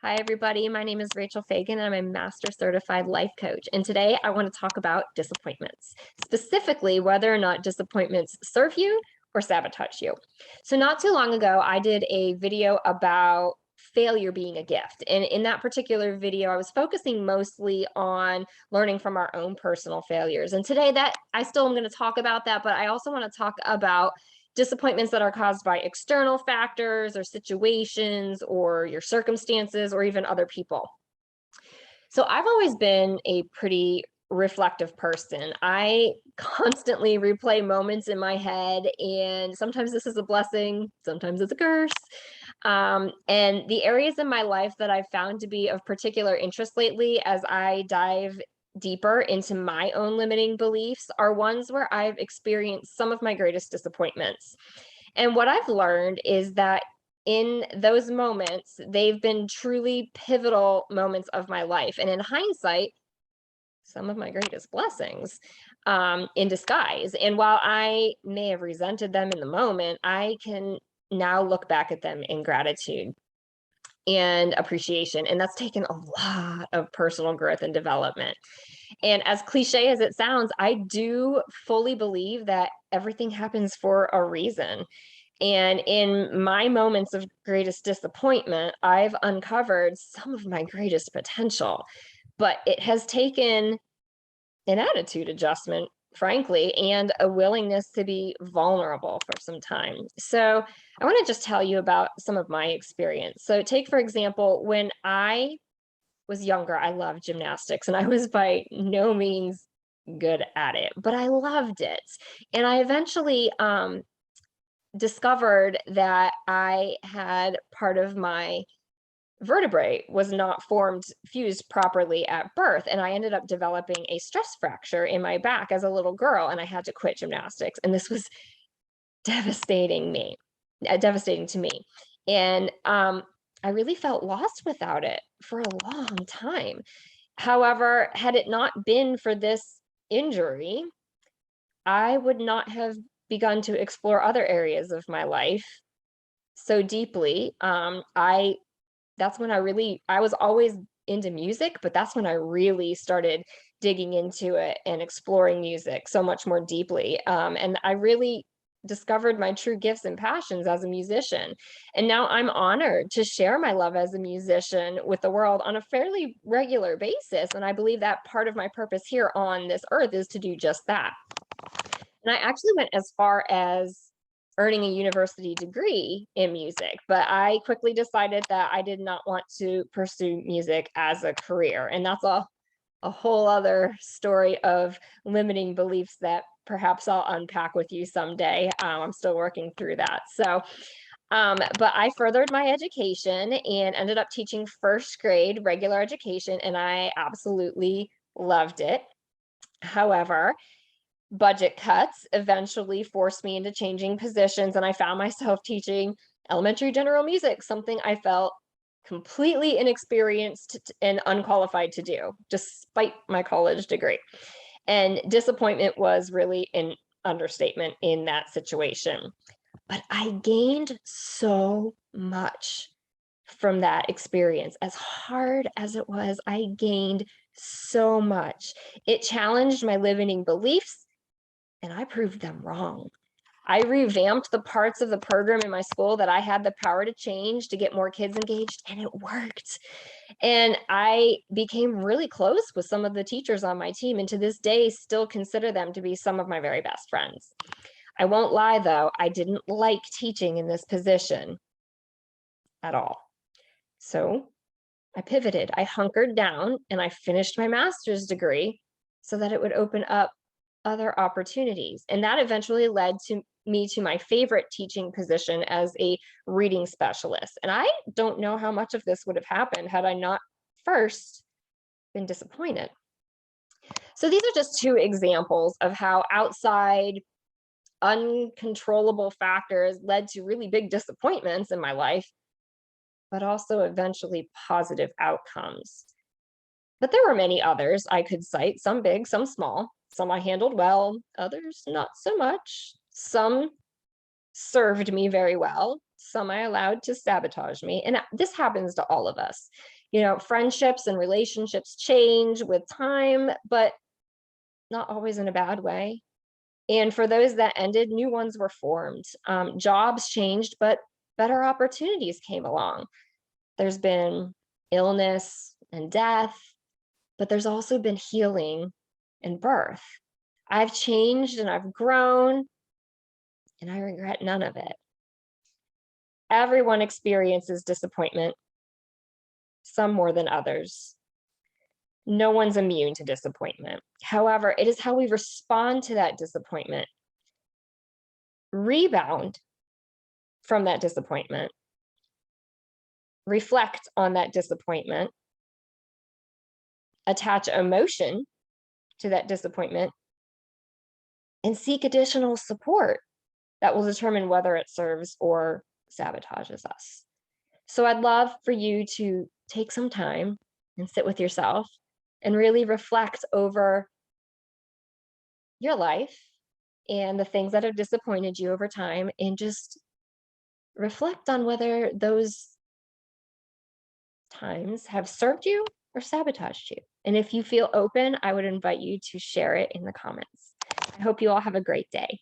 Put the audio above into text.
Hi, everybody. My name is Rachel Fagan, and I'm a Master Certified Life Coach. And today I want to talk about disappointments, specifically whether or not disappointments serve you or sabotage you. So not too long ago, I did a video about failure being a gift. And in that particular video, I was focusing mostly on learning from our own personal failures. And today that I still am going to talk about that, but I also want to talk about disappointments that are caused by external factors or situations or your circumstances or even other people. So I've always been a pretty reflective person. I constantly replay moments in my head, and sometimes this is a blessing, sometimes it's a curse. And the areas in my life that I've found to be of particular interest lately, as I dive deeper into my own limiting beliefs, are ones where I've experienced some of my greatest disappointments. And what I've learned is that in those moments, they've been truly pivotal moments of my life. And in hindsight, some of my greatest blessings in disguise. And while I may have resented them in the moment, I can now look back at them in gratitude and appreciation. And that's taken a lot of personal growth and development. And as cliche as it sounds, I do fully believe that everything happens for a reason. And in my moments of greatest disappointment, I've uncovered some of my greatest potential, but it has taken an attitude adjustment, frankly, and a willingness to be vulnerable for some time. So I want to just tell you about some of my experience. So take, for example, when I was younger, I loved gymnastics, and I was by no means good at it, but I loved it. And I eventually discovered that I had part of my vertebrae was not fused properly at birth, and I ended up developing a stress fracture in my back as a little girl, and I had to quit gymnastics, and this was devastating to me. And I really felt lost without it for a long time. However, had it not been for this injury, I would not have begun to explore other areas of my life so deeply. That's when I was always into music, but that's when I really started digging into it and exploring music so much more deeply. And I really discovered my true gifts and passions as a musician. And now I'm honored to share my love as a musician with the world on a fairly regular basis. And I believe that part of my purpose here on this earth is to do just that. And I actually went as far as earning a university degree in music, but I quickly decided that I did not want to pursue music as a career. And that's a whole other story of limiting beliefs that perhaps I'll unpack with you someday. I'm still working through that. So, but I furthered my education and ended up teaching first grade regular education, and I absolutely loved it. However, budget cuts eventually forced me into changing positions, and I found myself teaching elementary general music, something I felt completely inexperienced and unqualified to do, despite my college degree. And disappointment was really an understatement in that situation. But I gained so much from that experience. As hard as it was, I gained so much. It challenged my limiting beliefs, and I proved them wrong. I revamped the parts of the program in my school that I had the power to change to get more kids engaged, and it worked. And I became really close with some of the teachers on my team, and to this day still consider them to be some of my very best friends. I won't lie, though, I didn't like teaching in this position at all. So I pivoted, I hunkered down, and I finished my master's degree so that it would open up other opportunities. And that eventually led to me to my favorite teaching position as a reading specialist. And I don't know how much of this would have happened had I not first been disappointed. So these are just two examples of how outside uncontrollable factors led to really big disappointments in my life, but also eventually positive outcomes. But there were many others I could cite, some big, some small. Some I handled well, others not so much. Some served me very well, some I allowed to sabotage me. And this happens to all of us. Friendships and relationships change with time, but not always in a bad way. And for those that ended, new ones were formed. Jobs changed, but better opportunities came along. There's been illness and death, but there's also been healing and birth. I've changed and I've grown, and I regret none of it. Everyone experiences disappointment, some more than others. No one's immune to disappointment. However, it is how we respond to that disappointment, rebound from that disappointment, reflect on that disappointment, attach emotion to that disappointment, and seek additional support that will determine whether it serves or sabotages us. So I'd love for you to take some time and sit with yourself and really reflect over your life and the things that have disappointed you over time, and just reflect on whether those times have served you or sabotaged you. And if you feel open, I would invite you to share it in the comments. I hope you all have a great day.